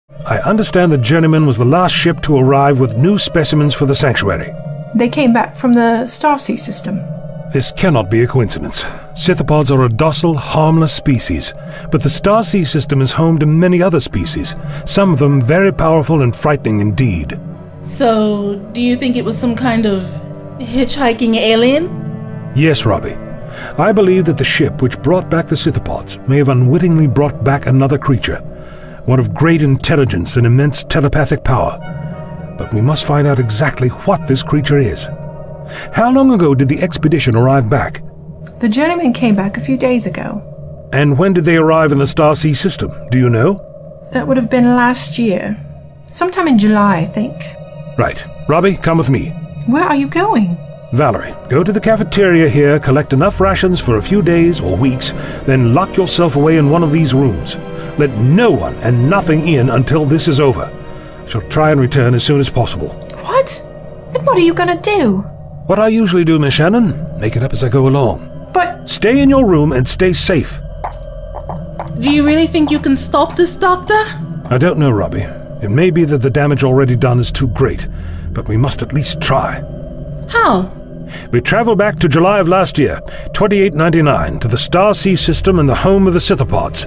I understand the Journeyman was the last ship to arrive with new specimens for the sanctuary. They came back from the Starry system. This cannot be a coincidence. Scythopods are a docile, harmless species, but the Starry system is home to many other species, some of them very powerful and frightening indeed. So, do you think it was some kind of hitchhiking alien? Yes, Robbie. I believe that the ship which brought back the Scythopods may have unwittingly brought back another creature, one of great intelligence and immense telepathic power. But we must find out exactly what this creature is. How long ago did the expedition arrive back? The Journeyman came back a few days ago. And when did they arrive in the Starry system? Do you know? That would have been last year. Sometime in July, I think. Right. Robbie, come with me. Where are you going? Valerie, go to the cafeteria here, collect enough rations for a few days or weeks, then lock yourself away in one of these rooms. Let no one and nothing in until this is over. I shall try and return as soon as possible. What? And what are you gonna do? What I usually do, Miss Shannon. Make it up as I go along. But... Stay in your room and stay safe. Do you really think you can stop this, Doctor? I don't know, Robbie. It may be that the damage already done is too great, but we must at least try. How? We travel back to July of last year, 2899, to the Starry system and the home of the Scythopods.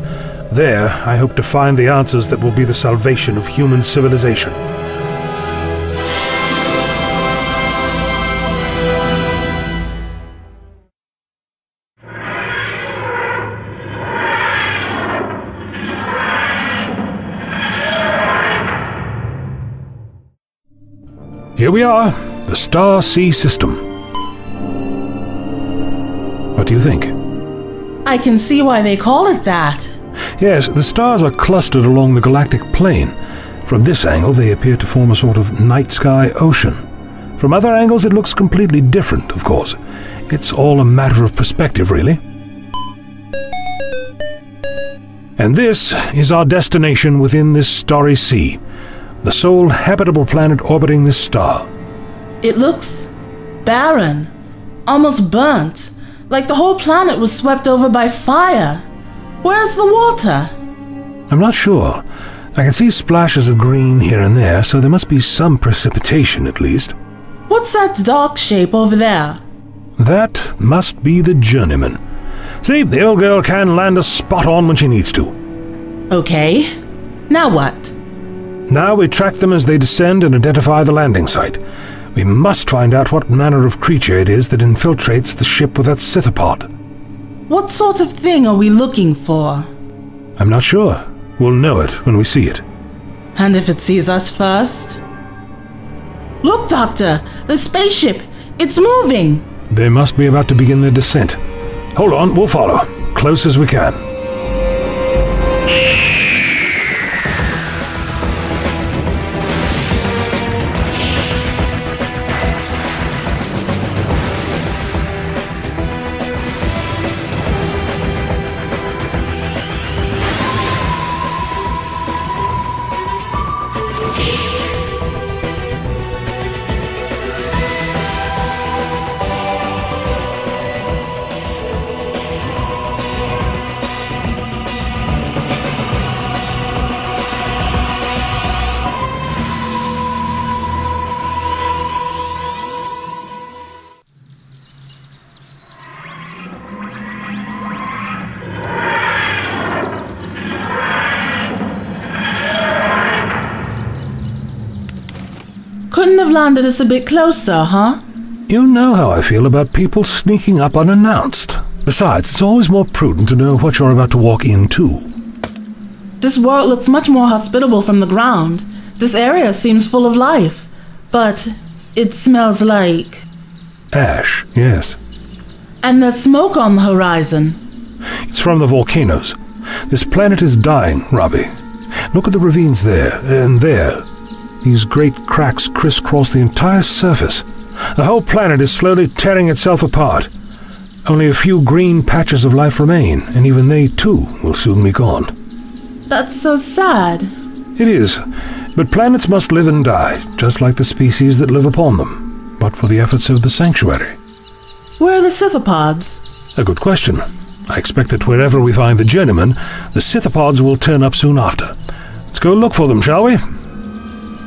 There, I hope to find the answers that will be the salvation of human civilization. Here we are, the Starry system. What do you think? I can see why they call it that. Yes, the stars are clustered along the galactic plane. From this angle, they appear to form a sort of night sky ocean. From other angles, it looks completely different, of course. It's all a matter of perspective, really. And this is our destination within this starry sea, the sole habitable planet orbiting this star. It looks barren, almost burnt, like the whole planet was swept over by fire. Where's the water? I'm not sure. I can see splashes of green here and there, so there must be some precipitation at least. What's that dark shape over there? That must be the Journeyman. See, the old girl can land us spot on when she needs to. Okay. Now what? Now we track them as they descend and identify the landing site. We must find out what manner of creature it is that infiltrates the ship with that Scythopod. What sort of thing are we looking for? I'm not sure. We'll know it when we see it. And if it sees us first? Look, Doctor! The spaceship! It's moving! They must be about to begin their descent. Hold on, we'll follow. Close as we can. Couldn't have landed us a bit closer, huh? You know how I feel about people sneaking up unannounced. Besides, it's always more prudent to know what you're about to walk into. This world looks much more hospitable from the ground. This area seems full of life. But it smells like... Ash, yes. And there's smoke on the horizon. It's from the volcanoes. This planet is dying, Robbie. Look at the ravines there, and there. These great cracks crisscross the entire surface. The whole planet is slowly tearing itself apart. Only a few green patches of life remain, and even they, too, will soon be gone. That's so sad. It is, but planets must live and die, just like the species that live upon them, but for the efforts of the sanctuary. Where are the Scythopods? A good question. I expect that wherever we find the Journeyman, the Scythopods will turn up soon after. It's Let's go look for them, shall we?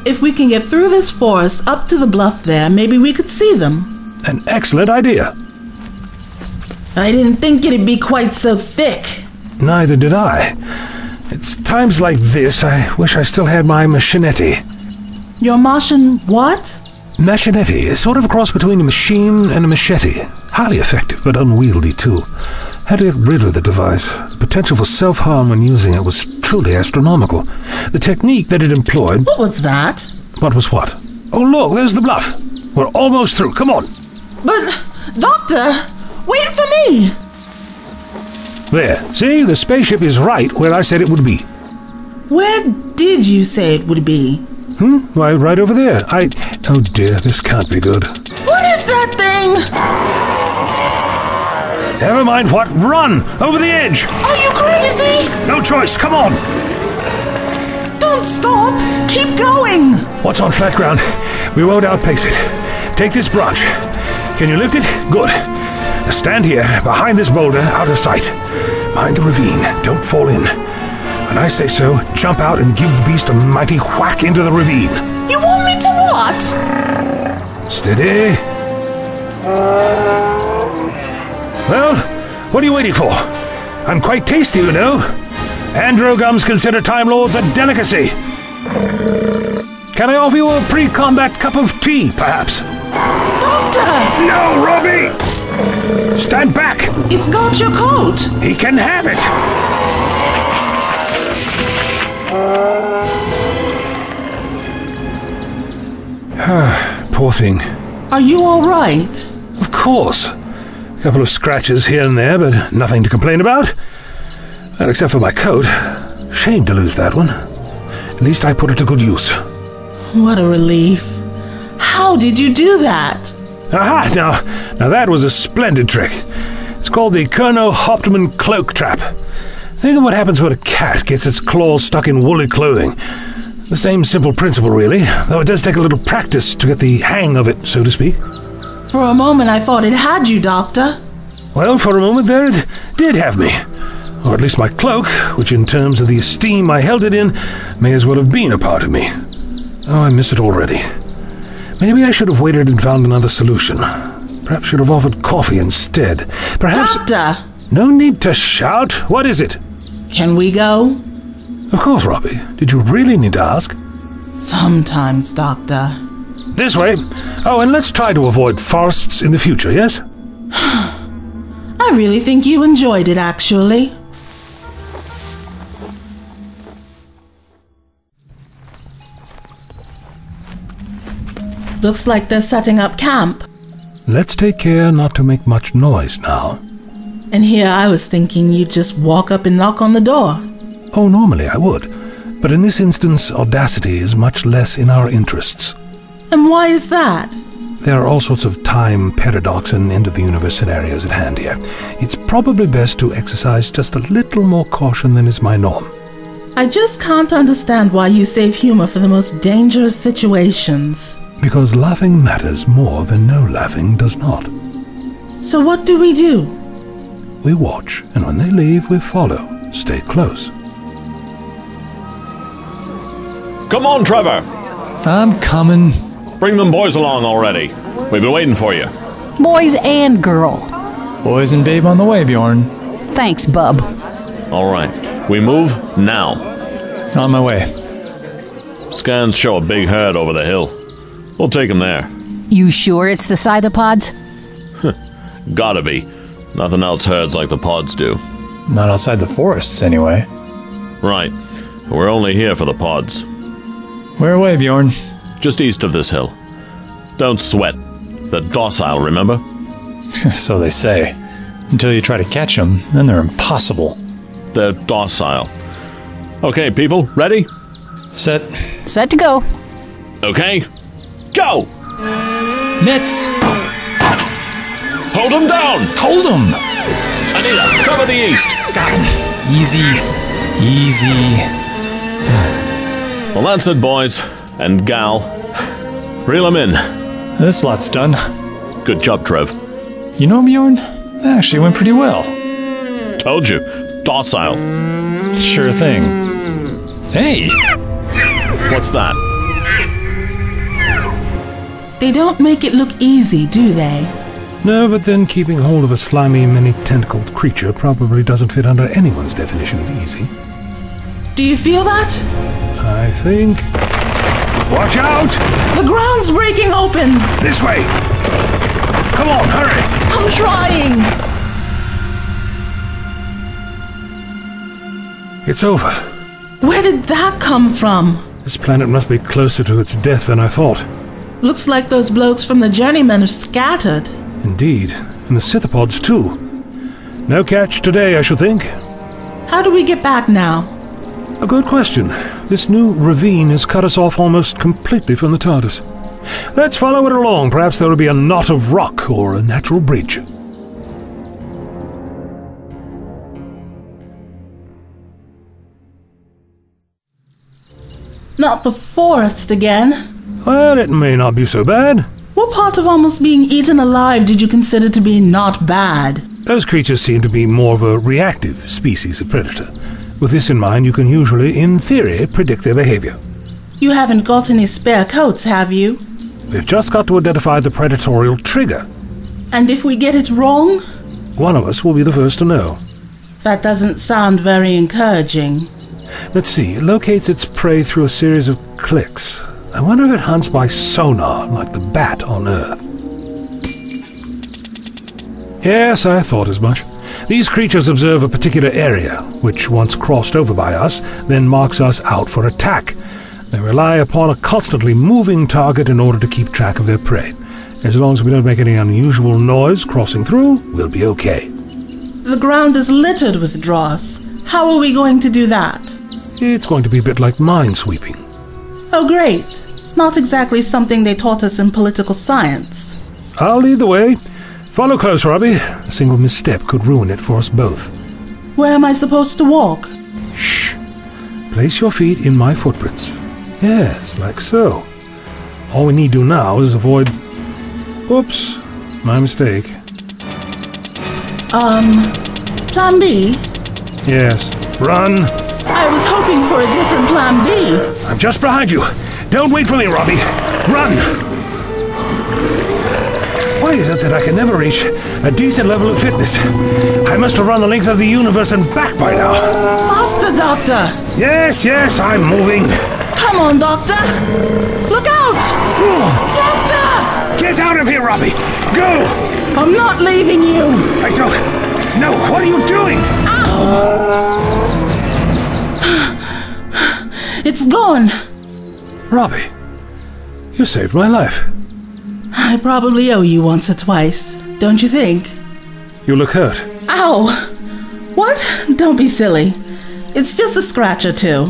If we can get through this forest up to the bluff there, maybe we could see them. An excellent idea. I didn't think it'd be quite so thick. Neither did I. It's times like this I wish I still had my machinetti. Your Martian what? Machinetti is sort of a cross between a machine and a machete. Highly effective, but unwieldy too. Had to get rid of the device. The potential for self-harm when using it was truly astronomical. The technique that it employed... What was that? What was what? Oh, look, there's the bluff. We're almost through. Come on. But, Doctor, wait for me. There. See? The spaceship is right where I said it would be. Where did you say it would be? Why, right over there. Oh dear, this can't be good. What is that thing? Never mind what. Run! Over the edge! Are you crazy? No choice. Come on! Don't stop! Keep going! What's on flat ground? We won't outpace it. Take this branch. Can you lift it? Good. Now stand here, behind this boulder, out of sight. Mind the ravine. Don't fall in. When I say so, jump out and give the beast a mighty whack into the ravine. You want me to what? Steady. Well, what are you waiting for? I'm quite tasty, you know. Androgums consider Time Lords a delicacy. Can I offer you a pre-combat cup of tea, perhaps? Doctor! No, Robbie! Stand back! It's got your coat! He can have it! Poor thing. Are you all right? Of course. A couple of scratches here and there, but nothing to complain about. Well, except for my coat. Shame to lose that one. At least I put it to good use. What a relief. How did you do that? Aha! Now that was a splendid trick. It's called the Kerno-Hoptman cloak trap. Think of what happens when a cat gets its claws stuck in woolly clothing. The same simple principle, really, though it does take a little practice to get the hang of it, so to speak. For a moment I thought it had you, Doctor. Well, for a moment there it did have me. Or at least my cloak, which in terms of the esteem I held it in, may as well have been a part of me. Oh, I miss it already. Maybe I should have waited and found another solution. Perhaps should have offered coffee instead. Perhaps... Doctor! No need to shout. What is it? Can we go? Of course, Robbie. Did you really need to ask? Sometimes, Doctor. This way. Oh, and let's try to avoid forests in the future, yes? I really think you enjoyed it, actually. Looks like they're setting up camp. Let's take care not to make much noise now. And here I was thinking you'd just walk up and knock on the door. Oh, normally I would. But in this instance, audacity is much less in our interests. And why is that? There are all sorts of time paradox and end-of-the-universe scenarios at hand here. It's probably best to exercise just a little more caution than is my norm. I just can't understand why you save humor for the most dangerous situations. Because laughing matters more than no laughing does not. So what do? We watch, and when they leave, we follow. Stay close. Come on, Trevor! I'm coming. Bring them boys along already. We've been waiting for you. Boys and girl. Boys and babe on the way, Bjorn. Thanks, bub. All right, we move now. On my way. Scans show a big herd over the hill. We'll take them there. You sure it's the cytopods? Gotta be. Nothing else herds like the pods do. Not outside the forests, anyway. Right. We're only here for the pods. Where away, Bjorn? Just east of this hill. Don't sweat. They're docile, remember? So they say. Until you try to catch them, then they're impossible. They're docile. Okay, people, ready? Set. Set to go. Okay. Go! Nets! Hold them down! Hold them! Anita, cover the east! Got him. Easy. Easy. Well, that's it, boys. And gal. Reel them in. This lot's done. Good job, Trev. You know, Bjorn, that actually went pretty well. Told you. Docile. Sure thing. Hey! What's that? They don't make it look easy, do they? No, but then keeping hold of a slimy, many-tentacled creature probably doesn't fit under anyone's definition of easy. Do you feel that? I think... Watch out! The ground's breaking open! This way! Come on, hurry! I'm trying! It's over. Where did that come from? This planet must be closer to its death than I thought. Looks like those blokes from the Journeymen have scattered. Indeed, and the Scythopods too. No catch today, I should think. How do we get back now? A good question. This new ravine has cut us off almost completely from the TARDIS. Let's follow it along. Perhaps there will be a knot of rock or a natural bridge. Not the forest again. Well, it may not be so bad. What part of almost being eaten alive did you consider to be not bad? Those creatures seem to be more of a reactive species of predator. With this in mind, you can usually, in theory, predict their behavior. You haven't got any spare coats, have you? We've just got to identify the predatorial trigger. And if we get it wrong? One of us will be the first to know. That doesn't sound very encouraging. Let's see, it locates its prey through a series of clicks. I wonder if it hunts by sonar, like the bat on Earth. Yes, I thought as much. These creatures observe a particular area, which once crossed over by us, then marks us out for attack. They rely upon a constantly moving target in order to keep track of their prey. As long as we don't make any unusual noise crossing through, we'll be okay. The ground is littered with dross. How are we going to do that? It's going to be a bit like minesweeping. Oh, great. Not exactly something they taught us in political science. I'll lead the way. Follow close, Robbie. A single misstep could ruin it for us both. Where am I supposed to walk? Shh. Place your feet in my footprints. Yes, like so. All we need to do now is avoid... Oops, my mistake. Plan B? Yes, run. I was hoping for a different plan B. I'm just behind you. Don't wait for me, Robbie. Run! Why is it that I can never reach a decent level of fitness? I must have run the length of the universe and back by now. Faster, Doctor! Yes, I'm moving. Come on, Doctor! Look out! Doctor! Get out of here, Robbie! Go! I'm not leaving you! I don't... No, what are you doing? Ow! It's gone! Robbie, you saved my life. I probably owe you once or twice, don't you think? You look hurt. Ow! What? Don't be silly. It's just a scratch or two.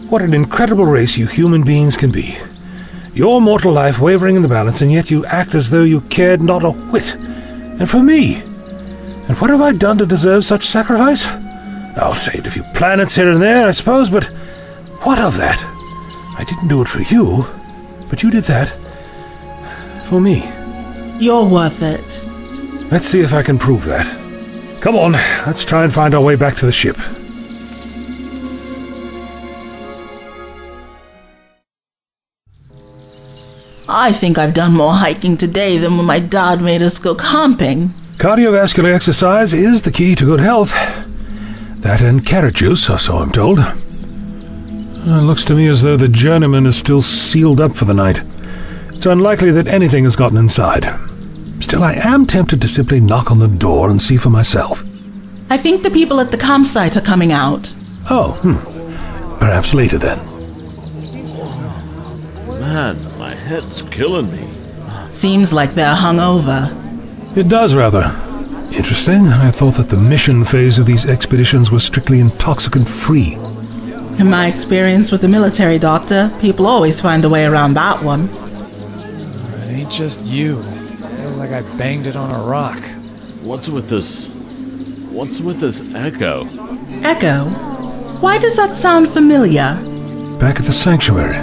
What an incredible race you human beings can be. Your mortal life wavering in the balance, and yet you act as though you cared not a whit. And for me. And what have I done to deserve such sacrifice? I'll saved a few planets here and there, I suppose, but what of that? I didn't do it for you, but you did that for me. You're worth it. Let's see if I can prove that. Come on, let's try and find our way back to the ship. I think I've done more hiking today than when my dad made us go camping. Cardiovascular exercise is the key to good health. That and carrot juice, or so I'm told. It looks to me as though the journeyman is still sealed up for the night. It's unlikely that anything has gotten inside. Still, I am tempted to simply knock on the door and see for myself. I think the people at the campsite are coming out. Oh, Perhaps later then. Man, my head's killing me. Seems like they're hungover. It does, rather. Interesting. I thought that the mission phase of these expeditions was strictly intoxicant-free. In my experience with the military, Doctor, people always find a way around that one. It ain't just you. Feels like I banged it on a rock. What's with this echo? Echo? Why does that sound familiar? Back at the sanctuary.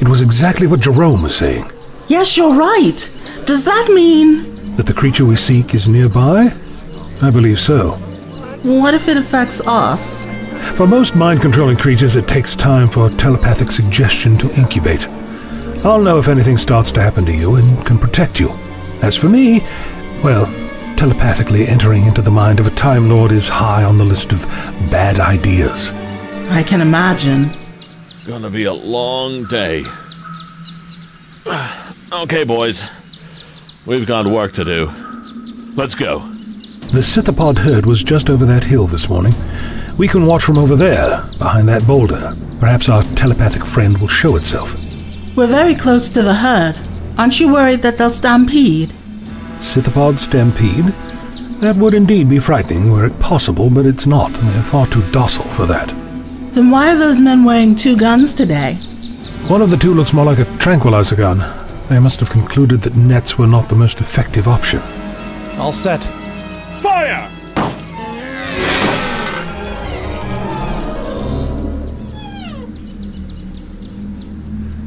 It was exactly what Jerome was saying. Yes, you're right. Does that mean... That the creature we seek is nearby? I believe so. What if it affects us? For most mind-controlling creatures, it takes time for telepathic suggestion to incubate. I'll know if anything starts to happen to you and can protect you. As for me, well, telepathically entering into the mind of a Time Lord is high on the list of bad ideas. I can imagine. Gonna be a long day. Okay, boys. We've got work to do. Let's go. The Scythopod herd was just over that hill this morning. We can watch from over there, behind that boulder. Perhaps our telepathic friend will show itself. We're very close to the herd. Aren't you worried that they'll stampede? Scythopod stampede? That would indeed be frightening were it possible, but it's not. They're far too docile for that. Then why are those men wearing 2 guns today? One of the two looks more like a tranquilizer gun. They must have concluded that nets were not the most effective option. All set. Fire!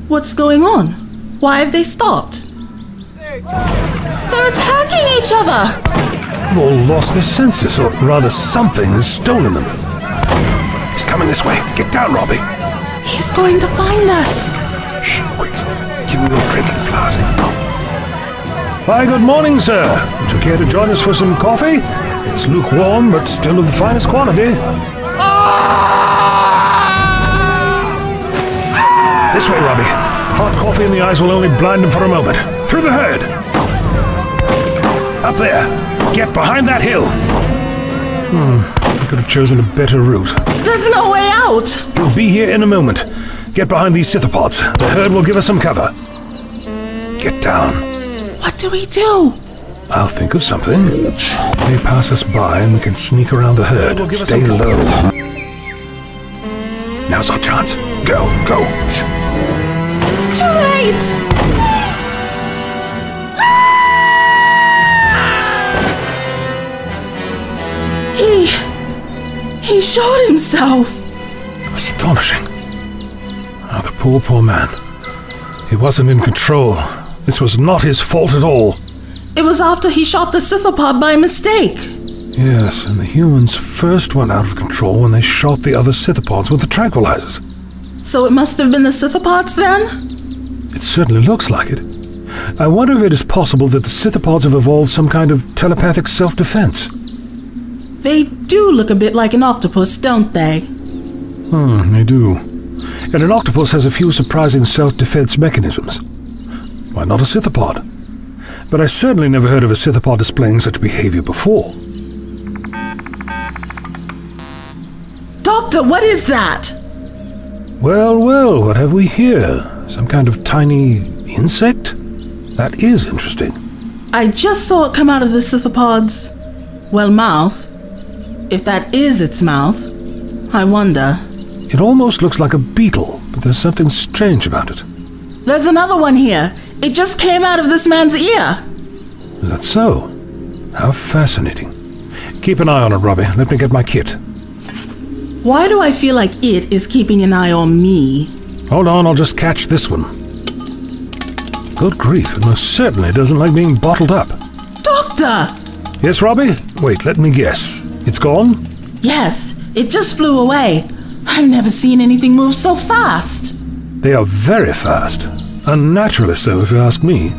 What's going on? Why have they stopped? They're attacking each other! They've all lost their senses, or rather something has stolen them. He's coming this way. Get down, Robbie. He's going to find us. Shh, quick. Give me your drinking flask. Why, good morning, sir. Would you care to join us for some coffee? It's lukewarm, but still of the finest quality. This way, Robbie. Hot coffee in the eyes will only blind them for a moment. Through the herd. Up there. Get behind that hill. I could have chosen a better route. There's no way out! He'll be here in a moment. Get behind these Scythopods. The herd will give us some cover. Get down. What do we do? I'll think of something. They pass us by and we can sneak around the herd. Stay low. Now's our chance. Go, go. Too late! He shot himself. Astonishing. Oh, the poor man. He wasn't in control. This was not his fault at all. It was after he shot the Scythopod by mistake. Yes, and the humans first went out of control when they shot the other Scythopods with the tranquilizers. So it must have been the Scythopods then? It certainly looks like it. I wonder if it is possible that the Scythopods have evolved some kind of telepathic self-defense. They do look a bit like an octopus, don't they? They do. And an octopus has a few surprising self-defense mechanisms. Why not a Scythopod? But I certainly never heard of a Scythopod displaying such behavior before. Doctor, what is that? Well, well, what have we here? Some kind of tiny insect? That is interesting. I just saw it come out of the Scythopod's, well, mouth. If that is its mouth, I wonder. It almost looks like a beetle, but there's something strange about it. There's another one here. It just came out of this man's ear. Is that so? How fascinating. Keep an eye on it, Robbie. Let me get my kit. Why do I feel like it is keeping an eye on me? Hold on, I'll just catch this one. Good grief, it most certainly doesn't like being bottled up. Doctor! Yes, Robbie? Wait, let me guess. It's gone? Yes, it just flew away. I've never seen anything move so fast. They are very fast. Unnaturally so, if you ask me.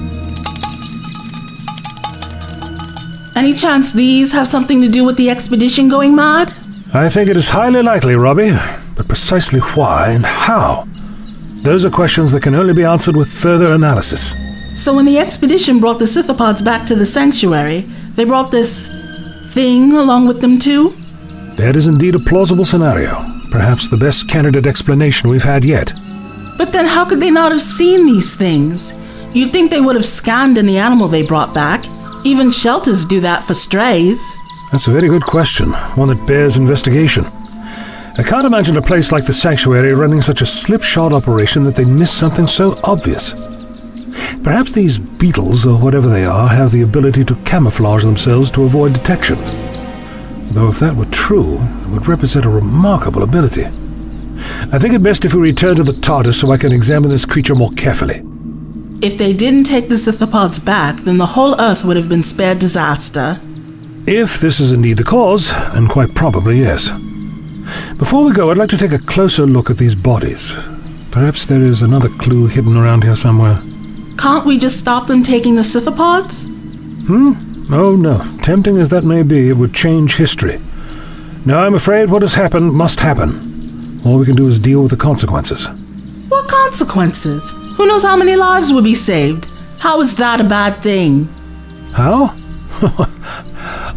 Any chance these have something to do with the expedition going mad? I think it is highly likely, Robbie. But precisely why and how? Those are questions that can only be answered with further analysis. So when the expedition brought the Scythopods back to the sanctuary, they brought this thing along with them too? That is indeed a plausible scenario. Perhaps the best candidate explanation we've had yet. But then how could they not have seen these things? You'd think they would have scanned any animal they brought back. Even shelters do that for strays. That's a very good question, one that bears investigation. I can't imagine a place like the sanctuary running such a slipshod operation that they miss something so obvious. Perhaps these beetles, or whatever they are, have the ability to camouflage themselves to avoid detection. Though if that were true, it would represent a remarkable ability. I think it best if we return to the TARDIS so I can examine this creature more carefully. If they didn't take the Scythopods back, then the whole Earth would have been spared disaster. If this is indeed the cause, then quite probably yes. Before we go, I'd like to take a closer look at these bodies. Perhaps there is another clue hidden around here somewhere. Can't we just stop them taking the scythopods? Oh no. Tempting as that may be, it would change history. Now I'm afraid what has happened must happen. All we can do is deal with the consequences. What consequences? Who knows how many lives will be saved? How is that a bad thing? How?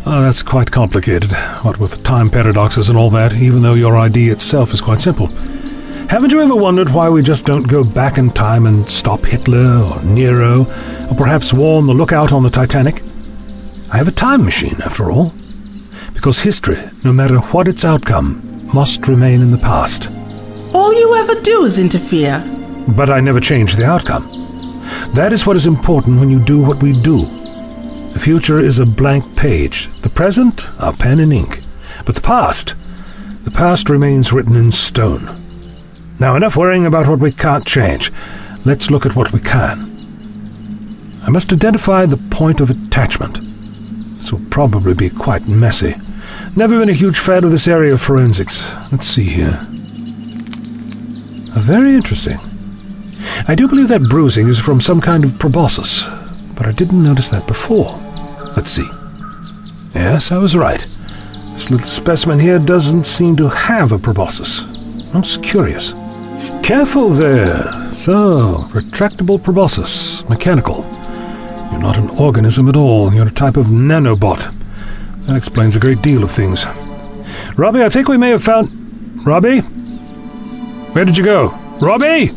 Oh, that's quite complicated, what with time paradoxes and all that, even though your idea itself is quite simple. Haven't you ever wondered why we just don't go back in time and stop Hitler or Nero, or perhaps warn the lookout on the Titanic? I have a time machine, after all. Because history, no matter what its outcome, must remain in the past. All you ever do is interfere. But I never change the outcome. That is what is important when you do what we do. The future is a blank page. The present, our pen and ink. But the past remains written in stone. Now, enough worrying about what we can't change. Let's look at what we can. I must identify the point of attachment. This will probably be quite messy. Never been a huge fan of this area of forensics. Let's see here. Very interesting. I do believe that bruising is from some kind of proboscis, but I didn't notice that before. Let's see. Yes, I was right. This little specimen here doesn't seem to have a proboscis. Most curious. Careful there. So, retractable proboscis. Mechanical. You're not an organism at all. You're a type of nanobot. That explains a great deal of things. Robbie, I think we may have found... Robbie? Where did you go? Robbie?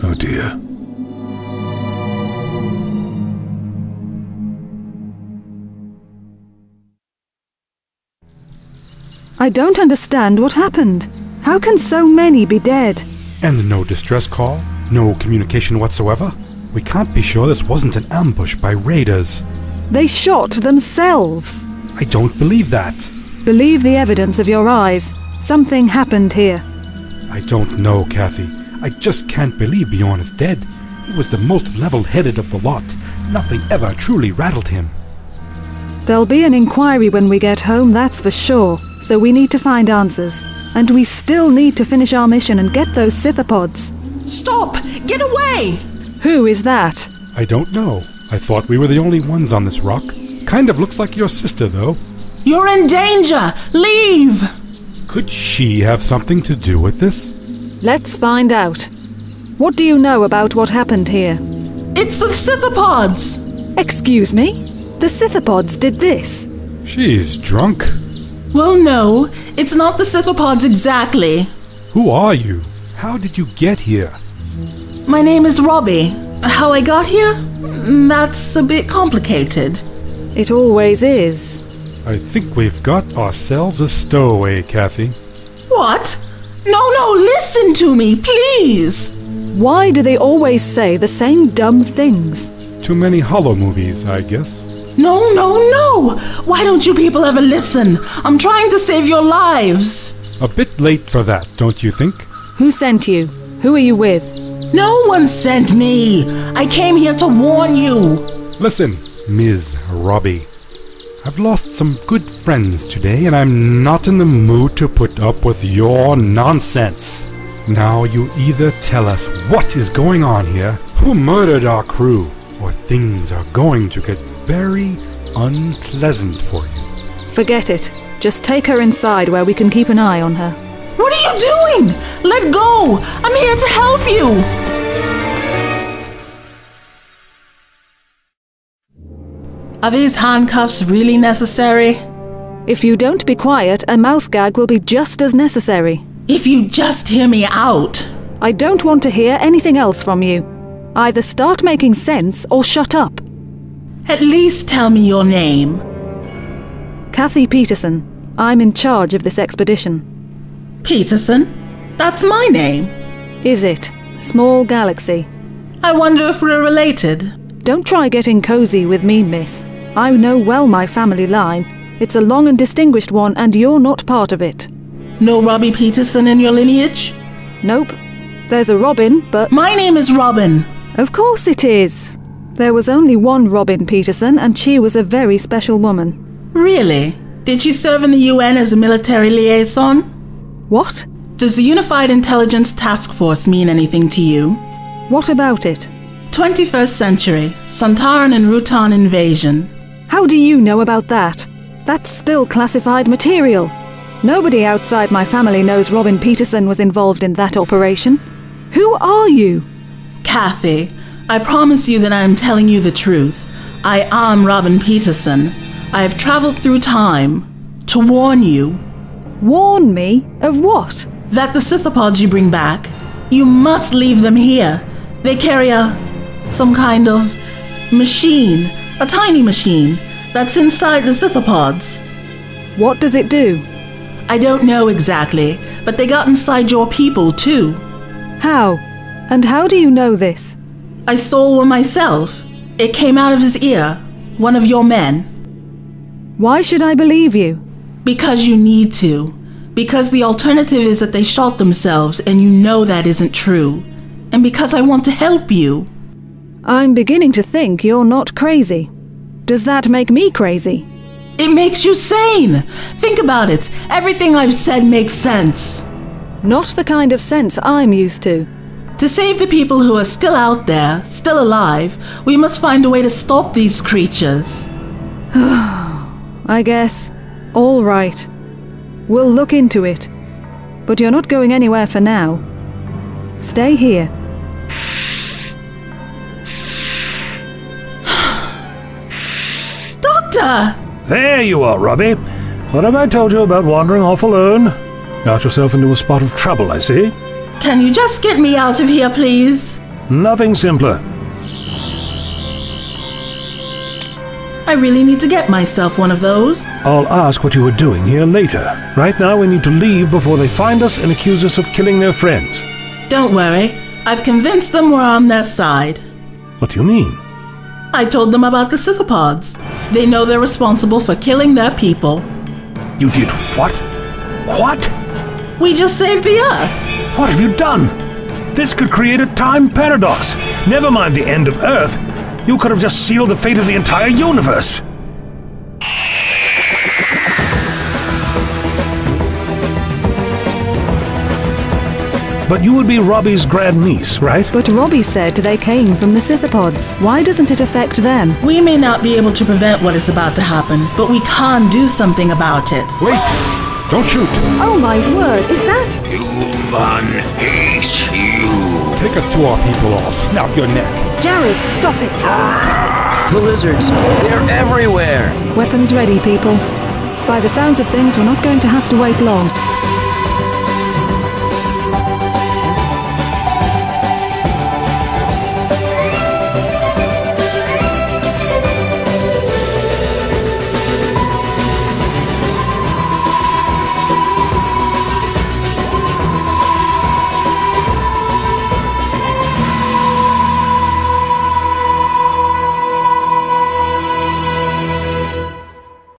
Oh dear. I don't understand what happened. How can so many be dead? And no distress call? No communication whatsoever? We can't be sure this wasn't an ambush by raiders. They shot themselves. I don't believe that. Believe the evidence of your eyes. Something happened here. I don't know, Kathy. I just can't believe Bjorn is dead. He was the most level-headed of the lot. Nothing ever truly rattled him. There'll be an inquiry when we get home, that's for sure. So we need to find answers. And we still need to finish our mission and get those scythopods. Stop! Get away! Who is that? I don't know. I thought we were the only ones on this rock. Kind of looks like your sister, though. You're in danger! Leave! Could she have something to do with this? Let's find out. What do you know about what happened here? It's the scythopods! Excuse me? The scythopods did this? She's drunk. Well, no. It's not the scythopods exactly. Who are you? How did you get here? My name is Robbie. How I got here? That's a bit complicated. It always is. I think we've got ourselves a stowaway, Kathy. What? No, listen to me, please! Why do they always say the same dumb things? Too many Hollow movies, I guess. No! Why don't you people ever listen? I'm trying to save your lives! A bit late for that, don't you think? Who sent you? Who are you with? No one sent me! I came here to warn you! Listen, Ms. Robbie. I've lost some good friends today, and I'm not in the mood to put up with your nonsense. Now you either tell us what is going on here, who murdered our crew, or things are going to get very unpleasant for you. Forget it. Just take her inside where we can keep an eye on her. What are you doing? Let go! I'm here to help you! Are these handcuffs really necessary? If you don't be quiet, a mouth gag will be just as necessary. If you just hear me out. I don't want to hear anything else from you. Either start making sense or shut up. At least tell me your name. Kathy Peterson. I'm in charge of this expedition. Peterson? That's my name. Is it? Small galaxy. I wonder if we're related. Don't try getting cozy with me, miss. I know well my family line. It's a long and distinguished one, and you're not part of it. No Robbie Peterson in your lineage? Nope. There's a Robin, but... My name is Robin. Of course it is. There was only one Robin Peterson, and she was a very special woman. Really? Did she serve in the UN as a military liaison? What? Does the Unified Intelligence Task Force mean anything to you? What about it? 21st century, Santaran and Rutan invasion. How do you know about that? That's still classified material. Nobody outside my family knows Robin Peterson was involved in that operation. Who are you? Kathy, I promise you that I am telling you the truth. I am Robin Peterson. I have traveled through time to warn you. Warn me? Of what? That the Scythopods you bring back, you must leave them here. They carry some kind of machine, a tiny machine, that's inside the Scythopods. What does it do? I don't know exactly, but they got inside your people too. How? And how do you know this? I saw one myself. It came out of his ear, one of your men. Why should I believe you? Because you need to. Because the alternative is that they shot themselves and you know that isn't true. And because I want to help you. I'm beginning to think you're not crazy. Does that make me crazy? It makes you sane. Think about it. Everything I've said makes sense. Not the kind of sense I'm used to. To save the people who are still out there, still alive, we must find a way to stop these creatures. I guess. All right. We'll look into it. But you're not going anywhere for now. Stay here. Doctor! There you are, Robbie. What have I told you about wandering off alone? Got yourself into a spot of trouble, I see. Can you just get me out of here, please? Nothing simpler. I really need to get myself one of those. I'll ask what you were doing here later. Right now we need to leave before they find us and accuse us of killing their friends. Don't worry. I've convinced them we're on their side. What do you mean? I told them about the Scythopods. They know they're responsible for killing their people. You did what? What? We just saved the Earth. What have you done? This could create a time paradox. Never mind the end of Earth. You could have just sealed the fate of the entire universe. But you would be Robbie's grandniece, right? But Robbie said they came from the Scythopods. Why doesn't it affect them? We may not be able to prevent what is about to happen, but we can do something about it. Wait! Don't shoot! Oh my word, is that? Human HU. Take us to our people or I'll snap your neck. Jared, stop it! The lizards, they're everywhere. Weapons ready, people. By the sounds of things, we're not going to have to wait long.